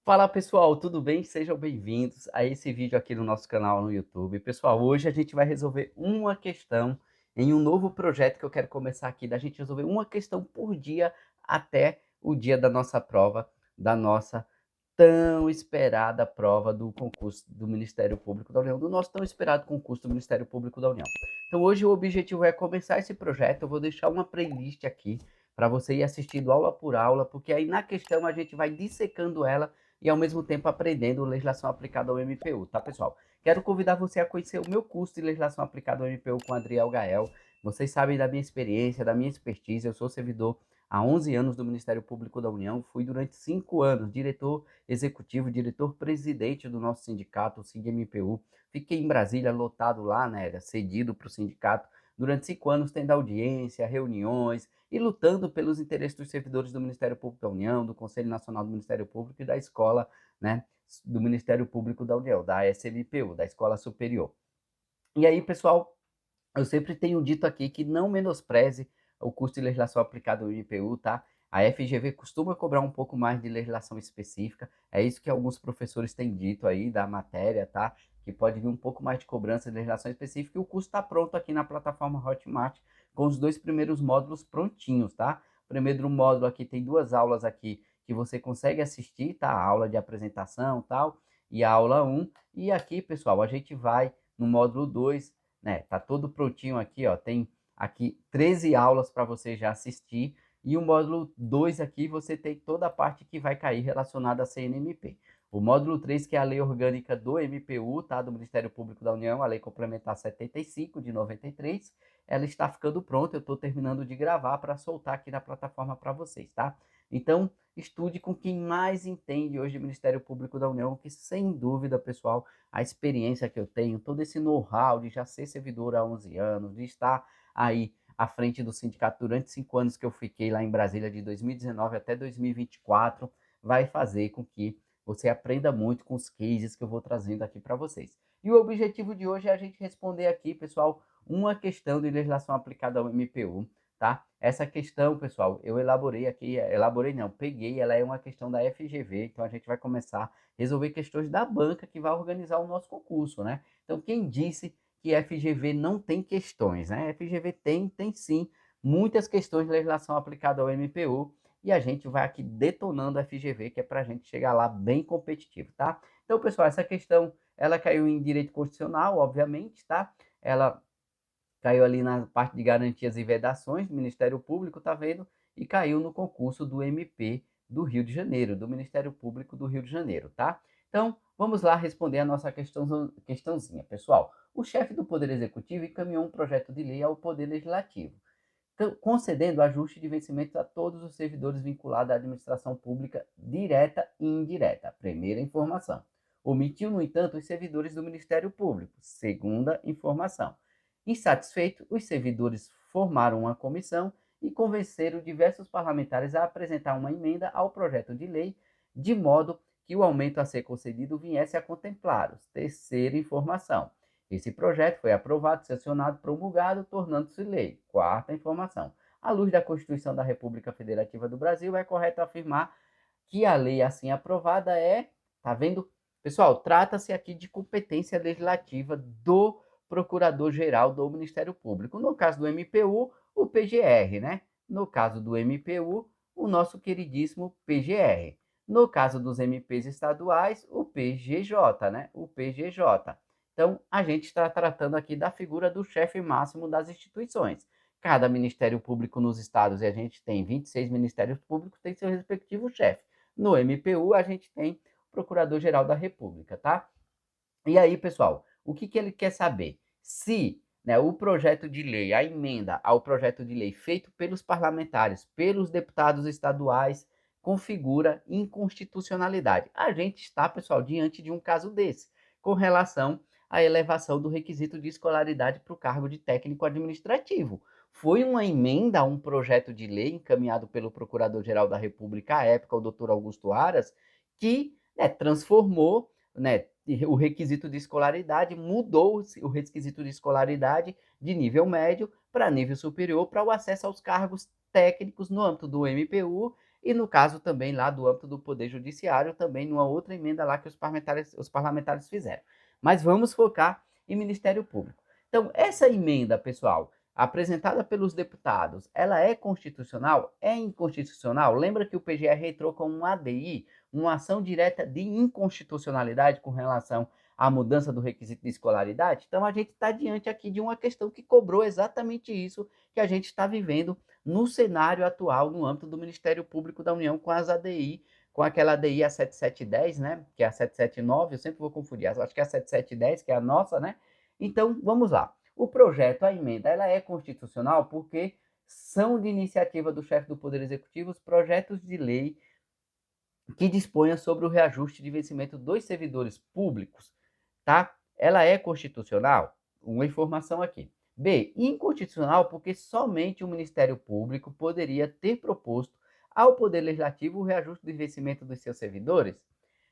Fala pessoal, tudo bem? Sejam bem-vindos a esse vídeo aqui no nosso canal no YouTube. Pessoal, hoje a gente vai resolver uma questão em um novo projeto que eu quero começar aqui, da gente resolver uma questão por dia até o dia da nossa prova, da nossa tão esperada prova do concurso do Ministério Público da União, do nosso tão esperado concurso do Ministério Público da União. Então hoje o objetivo é começar esse projeto, eu vou deixar uma playlist aqui para você ir assistindo aula por aula, porque aí na questão a gente vai dissecando ela e ao mesmo tempo aprendendo legislação aplicada ao MPU, tá, pessoal? Quero convidar você a conhecer o meu curso de legislação aplicada ao MPU com Adriel Gael. Vocês sabem da minha experiência, da minha expertise. Eu sou servidor há 11 anos do Ministério Público da União. Fui durante 5 anos diretor executivo, diretor-presidente do nosso sindicato, o SIG-MPU. Fiquei em Brasília, lotado lá, né, cedido para o sindicato, durante 5 anos, tendo audiência, reuniões, e lutando pelos interesses dos servidores do Ministério Público da União, do Conselho Nacional do Ministério Público e da Escola, né, do Ministério Público da União, da SMPU, da Escola Superior. E aí, pessoal, eu sempre tenho dito aqui que não menospreze o curso de legislação aplicada ao IPU, tá? A FGV costuma cobrar um pouco mais de legislação específica, é isso que alguns professores têm dito aí da matéria, tá? Que pode vir um pouco mais de cobrança de legislação específica e o curso está pronto aqui na plataforma Hotmart com os 2 primeiros módulos prontinhos, tá? O primeiro módulo aqui tem 2 aulas aqui que você consegue assistir, tá? A aula de apresentação e tal, e a aula 1. E aqui, pessoal, a gente vai no módulo 2, né? Tá todo prontinho aqui, ó. Tem aqui 13 aulas para você já assistir. E o módulo 2 aqui você tem toda a parte que vai cair relacionada à CNMP. O módulo 3, que é a lei orgânica do MPU, tá? Do Ministério Público da União, a lei complementar 75 de 93, ela está ficando pronta. Eu estou terminando de gravar para soltar aqui na plataforma para vocês, tá? Então, estude com quem mais entende hoje do Ministério Público da União, que sem dúvida, pessoal, a experiência que eu tenho, todo esse know-how de já ser servidor há 11 anos, de estar aí à frente do sindicato durante 5 anos que eu fiquei lá em Brasília, de 2019 até 2024, vai fazer com que você aprenda muito com os cases que eu vou trazendo aqui para vocês. E o objetivo de hoje é a gente responder aqui, pessoal, uma questão de legislação aplicada ao MPU, tá? Essa questão, pessoal, eu elaborei aqui, elaborei não, peguei, ela é uma questão da FGV, então a gente vai começar resolver questões da banca que vai organizar o nosso concurso, né? Então, quem disse que FGV não tem questões, né? FGV tem sim muitas questões de legislação aplicada ao MPU e a gente vai aqui detonando a FGV, que é para a gente chegar lá bem competitivo, tá? Então, pessoal, essa questão, ela caiu em direito constitucional, obviamente, tá? Ela caiu ali na parte de garantias e vedações do Ministério Público, tá vendo? E caiu no concurso do MP do Rio de Janeiro, do Ministério Público do Rio de Janeiro, tá? Então, vamos lá responder a nossa questãozinha. Pessoal, o chefe do Poder Executivo encaminhou um projeto de lei ao Poder Legislativo, concedendo ajuste de vencimentos a todos os servidores vinculados à administração pública direta e indireta. Primeira informação. Omitiu, no entanto, os servidores do Ministério Público. Segunda informação. Insatisfeito, os servidores formaram uma comissão e convenceram diversos parlamentares a apresentar uma emenda ao projeto de lei, de modo que o aumento a ser concedido viesse a contemplá-los. Terceira informação. Esse projeto foi aprovado, sancionado, promulgado, tornando-se lei. Quarta informação. À luz da Constituição da República Federativa do Brasil, é correto afirmar que a lei assim aprovada é, tá vendo? Pessoal, trata-se aqui de competência legislativa do Procurador-Geral do Ministério Público. No caso do MPU, o PGR, né? No caso do MPU, o nosso queridíssimo PGR. No caso dos MPs estaduais, o PGJ, né? O PGJ. Então, a gente está tratando aqui da figura do chefe máximo das instituições. Cada Ministério Público nos estados, e a gente tem 26 Ministérios Públicos, tem seu respectivo chefe. No MPU, a gente tem o Procurador-Geral da República, tá? E aí, pessoal, o que, que ele quer saber? Se, né, o projeto de lei, a emenda ao projeto de lei feito pelos parlamentares, pelos deputados estaduais, configura inconstitucionalidade. A gente está, pessoal, diante de um caso desse, com relação à elevação do requisito de escolaridade para o cargo de técnico administrativo. Foi uma emenda a um projeto de lei encaminhado pelo Procurador-Geral da República à época, o doutor Augusto Aras, que, né, transformou, né, o requisito de escolaridade, mudou o requisito de escolaridade de nível médio para nível superior para o acesso aos cargos técnicos no âmbito do MPU e no caso também lá do âmbito do Poder Judiciário, também numa outra emenda lá que os parlamentares fizeram. Mas vamos focar em Ministério Público. Então, essa emenda, pessoal, apresentada pelos deputados, ela é constitucional? É inconstitucional? Lembra que o PGR entrou com um ADI, uma ação direta de inconstitucionalidade com relação à mudança do requisito de escolaridade? Então, a gente está diante aqui de uma questão que cobrou exatamente isso que a gente está vivendo no cenário atual, no âmbito do Ministério Público da União, com as ADI, com aquela ADI a 7710, né, que é a 779, eu sempre vou confundir, acho que é a 7710, que é a nossa, né? Então, vamos lá. O projeto, a emenda, ela é constitucional porque são de iniciativa do chefe do Poder Executivo os projetos de lei que disponha sobre o reajuste de vencimento dos servidores públicos, tá? Ela é constitucional? Uma informação aqui. B, inconstitucional porque somente o Ministério Público poderia ter proposto ao Poder Legislativo o reajuste do vencimento dos seus servidores.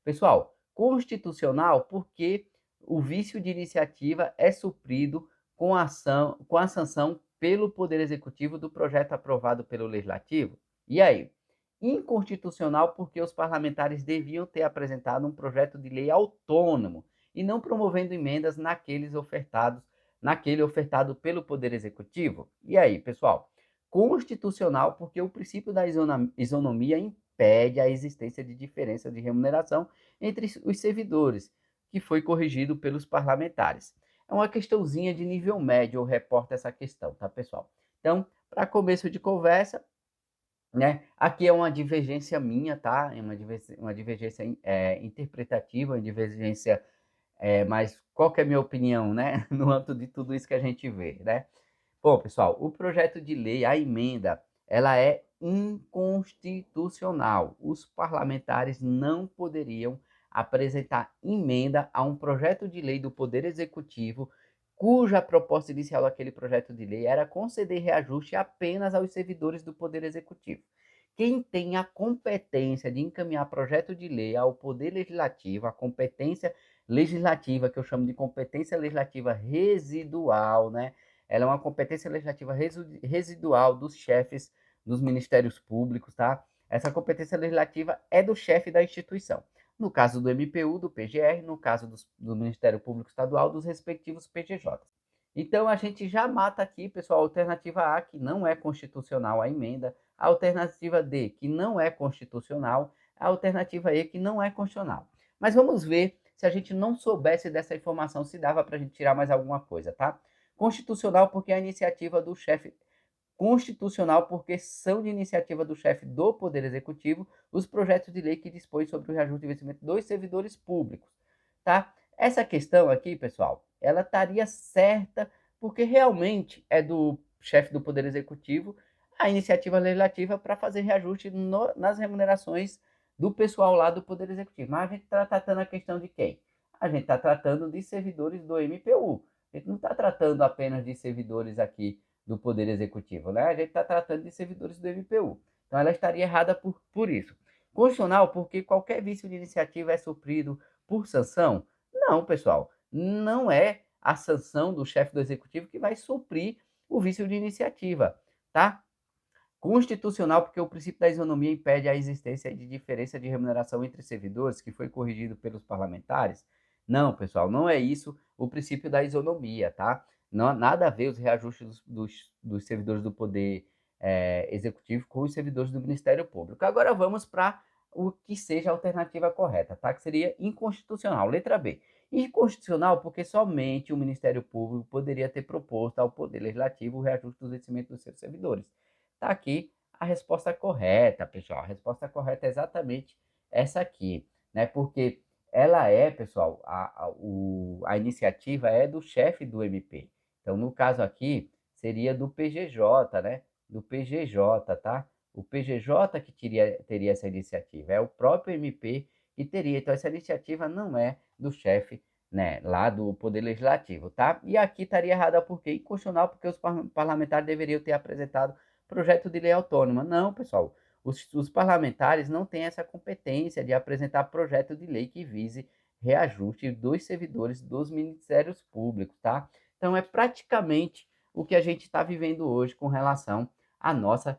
Pessoal, constitucional porque o vício de iniciativa é suprido com a sanção pelo Poder Executivo do projeto aprovado pelo Legislativo. E aí? Inconstitucional porque os parlamentares deviam ter apresentado um projeto de lei autônomo e não promovendo emendas naquele ofertado pelo Poder Executivo. E aí, pessoal? Constitucional porque o princípio da isonomia impede a existência de diferença de remuneração entre os servidores, que foi corrigido pelos parlamentares. É uma questãozinha de nível médio, eu reporto essa questão, tá, pessoal? Então, para começo de conversa, né? Aqui é uma divergência minha, tá? É uma divergência interpretativa, uma divergência, mas qual que é a minha opinião, né? No âmbito de tudo isso que a gente vê, né? Bom, pessoal, o projeto de lei, a emenda, ela é inconstitucional. Os parlamentares não poderiam apresentar emenda a um projeto de lei do Poder Executivo, cuja proposta inicial daquele projeto de lei era conceder reajuste apenas aos servidores do Poder Executivo. Quem tem a competência de encaminhar projeto de lei ao Poder Legislativo, a competência legislativa, que eu chamo de competência legislativa residual, né? Ela é uma competência legislativa residual dos chefes dos ministérios públicos, tá? Essa competência legislativa é do chefe da instituição. No caso do MPU, do PGR, no caso do Ministério Público Estadual, dos respectivos PGJs. Então, a gente já mata aqui, pessoal, a alternativa A, que não é constitucional a emenda, a alternativa D, que não é constitucional, a alternativa E, que não é constitucional. Mas vamos ver se a gente não soubesse dessa informação, se dava para a gente tirar mais alguma coisa, tá? Constitucional porque é a iniciativa do chefe, constitucional porque são de iniciativa do chefe do Poder Executivo os projetos de lei que dispõem sobre o reajuste de investimento dos servidores públicos, tá? Essa questão aqui, pessoal, ela estaria certa porque realmente é do chefe do Poder Executivo a iniciativa legislativa para fazer reajuste nas remunerações do pessoal lá do Poder Executivo. Mas a gente está tratando a questão de quem? A gente está tratando de servidores do MPU. A gente não está tratando apenas de servidores aqui do Poder Executivo, né? A gente está tratando de servidores do MPU. Então, ela estaria errada por isso. Constitucional, porque qualquer vício de iniciativa é suprido por sanção? Não, pessoal. Não é a sanção do chefe do Executivo que vai suprir o vício de iniciativa, tá? Constitucional, porque o princípio da isonomia impede a existência de diferença de remuneração entre servidores, que foi corrigido pelos parlamentares. Não, pessoal, não é isso o princípio da isonomia, tá? Não, nada a ver os reajustes dos servidores do Poder Executivo com os servidores do Ministério Público. Agora vamos para o que seja a alternativa correta, tá? Que seria inconstitucional. Letra B. Inconstitucional porque somente o Ministério Público poderia ter proposto ao Poder Legislativo o reajuste dos vencimentos dos seus servidores. Tá aqui a resposta correta, pessoal. A resposta correta é exatamente essa aqui, né? Porque ela é, pessoal, a iniciativa é do chefe do MP. Então, no caso aqui, seria do PGJ, né? Do PGJ, tá? O PGJ que teria essa iniciativa, é o próprio MP que teria. Então, essa iniciativa não é do chefe, né, lá do Poder Legislativo, tá? E aqui estaria errada porque inconstitucional, porque os parlamentares deveriam ter apresentado projeto de lei autônoma. Não, pessoal, os parlamentares não têm essa competência de apresentar projeto de lei que vise reajuste dos servidores dos ministérios públicos, tá? Então, é praticamente o que a gente está vivendo hoje com relação à nossa,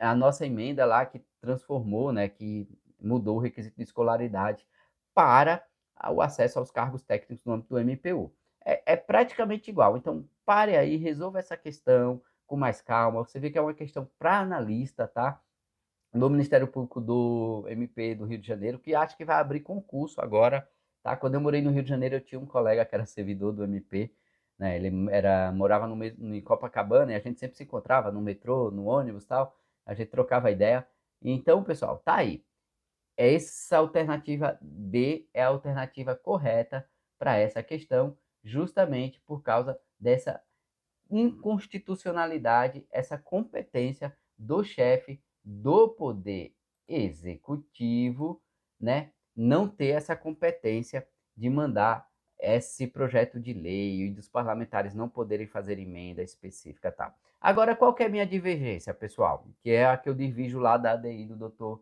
a nossa emenda lá, que transformou, né, que mudou o requisito de escolaridade para o acesso aos cargos técnicos no âmbito do MPU. É praticamente igual, então pare aí, resolva essa questão com mais calma, você vê que é uma questão para analista, tá? Do Ministério Público do MP do Rio de Janeiro, que acho que vai abrir concurso agora, tá? Quando eu morei no Rio de Janeiro, eu tinha um colega que era servidor do MP, né? Ele morava em Copacabana e a gente sempre se encontrava no metrô, no ônibus, tal. A gente trocava ideia. Então, pessoal, tá aí. Essa alternativa B é a alternativa correta para essa questão, justamente por causa dessa inconstitucionalidade, essa competência do chefe do poder executivo, né, não ter essa competência de mandar esse projeto de lei e dos parlamentares não poderem fazer emenda específica, tá? Agora, qual que é a minha divergência, pessoal? Que é a que eu divido lá da ADI do doutor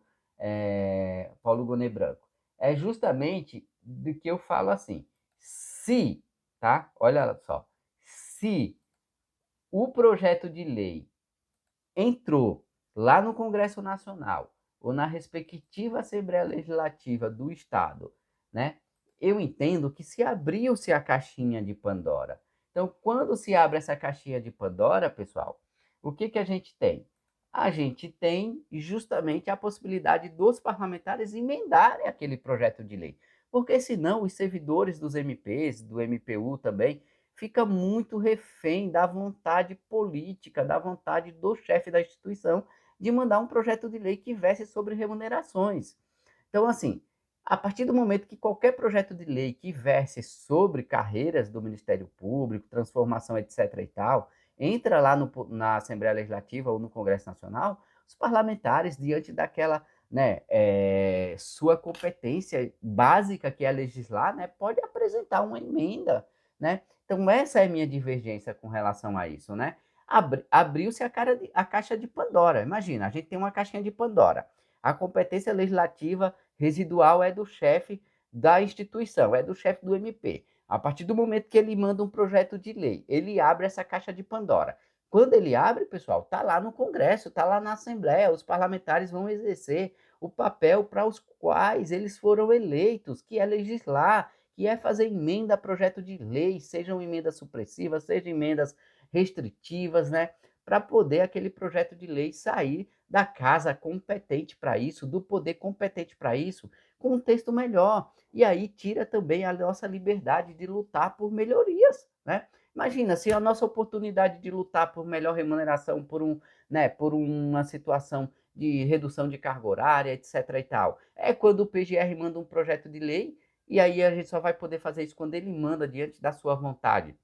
Paulo Gonet Branco. É justamente do que eu falo assim, se, tá? Olha só, se o projeto de lei entrou lá no Congresso Nacional ou na respectiva Assembleia Legislativa do Estado, né? Eu entendo que se abriu-se a caixinha de Pandora. Então, quando se abre essa caixinha de Pandora, pessoal, o que a gente tem? A gente tem justamente a possibilidade dos parlamentares emendarem aquele projeto de lei. Porque senão os servidores dos MPs, do MPU também, fica muito refém da vontade política, da vontade do chefe da instituição de mandar um projeto de lei que verse sobre remunerações. Então, assim, a partir do momento que qualquer projeto de lei que verse sobre carreiras do Ministério Público, transformação, etc. e tal, entra lá na Assembleia Legislativa ou no Congresso Nacional, os parlamentares, diante daquela, né, sua competência básica, que é legislar, né, pode apresentar uma emenda, né? Então, essa é a minha divergência com relação a isso, né? Abriu-se a caixa de Pandora. Imagina, a gente tem uma caixinha de Pandora. A competência legislativa residual é do chefe da instituição, é do chefe do MP. A partir do momento que ele manda um projeto de lei, ele abre essa caixa de Pandora. Quando ele abre, pessoal, está lá no Congresso, está lá na Assembleia, os parlamentares vão exercer o papel para os quais eles foram eleitos, que é legislar, que é fazer emenda a projeto de lei, sejam emendas supressivas, sejam emendas restritivas, né? Para poder aquele projeto de lei sair da casa competente para isso, do poder competente para isso, com um texto melhor. E aí tira também a nossa liberdade de lutar por melhorias, né? Imagina, se a nossa oportunidade de lutar por melhor remuneração, por uma situação de redução de carga horária, etc. e tal, é quando o PGR manda um projeto de lei e aí a gente só vai poder fazer isso quando ele manda, diante da sua vontade,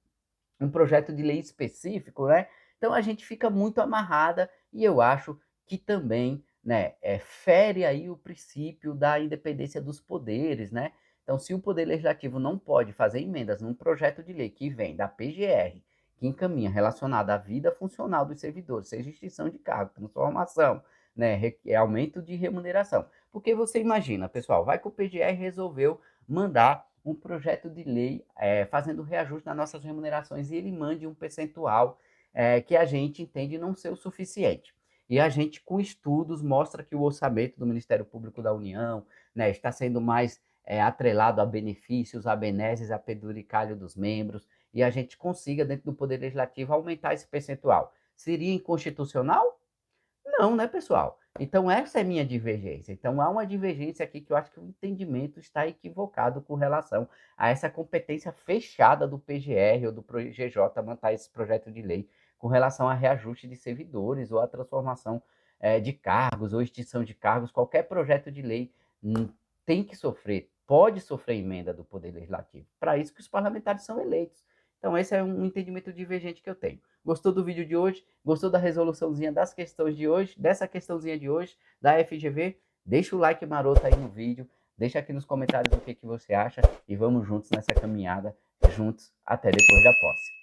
um projeto de lei específico, né? Então a gente fica muito amarrada e eu acho que também, né, fere aí o princípio da independência dos poderes, né? Então, se o Poder Legislativo não pode fazer emendas num projeto de lei que vem da PGR, que encaminha relacionado à vida funcional dos servidores, seja extinção de cargo, transformação, né, aumento de remuneração. Porque você imagina, pessoal, vai que o PGR resolveu mandar um projeto de lei fazendo reajuste nas nossas remunerações e ele mande um percentual que a gente entende não ser o suficiente. E a gente, com estudos, mostra que o orçamento do Ministério Público da União, né, está sendo mais atrelado a benefícios, a benesses, a penduricalho dos membros, e a gente consiga, dentro do Poder Legislativo, aumentar esse percentual. Seria inconstitucional? Não, né, pessoal? Então, essa é minha divergência. Então, há uma divergência aqui que eu acho que o entendimento está equivocado com relação a essa competência fechada do PGR ou do GJ montar esse projeto de lei com relação a reajuste de servidores ou a transformação de cargos ou extinção de cargos. Qualquer projeto de lei tem que sofrer, pode sofrer emenda do Poder Legislativo. Para isso que os parlamentares são eleitos. Então, esse é um entendimento divergente que eu tenho. Gostou do vídeo de hoje? Gostou da resoluçãozinha das questões de hoje? Dessa questãozinha de hoje, da FGV? Deixa o like maroto aí no vídeo. Deixa aqui nos comentários o que você acha. E vamos juntos nessa caminhada. Juntos até depois da posse.